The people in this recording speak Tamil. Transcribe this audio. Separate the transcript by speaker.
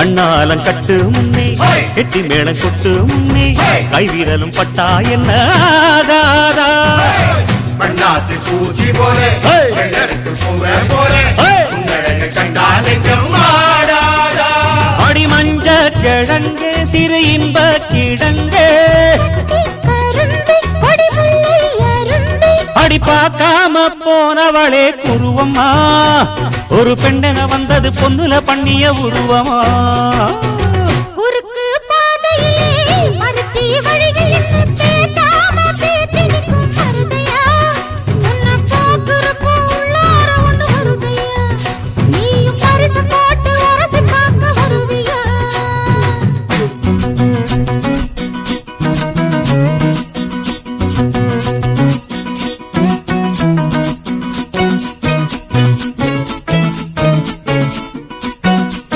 Speaker 1: கண்ணாலம் கட்டு முன்னே கெட்டி மேளம் கொட்டு முன்னே கைவிரலும் பட்டா என்ன ஆகாதா
Speaker 2: பண்ணாத்து பூச்சி போலே வெள்ளருக்கு பூவே போலே உங்களழக கண்டாலைக்கும் ஆடாதா
Speaker 1: அடி மஞ்ச கிழங்கே சிறு இன்ப கிழங்கே அடி பார்க்காம போனவளே குருவம்மா ஒரு பெண்ணென வந்தது பொண்ணுல பண்ணிய உருவமா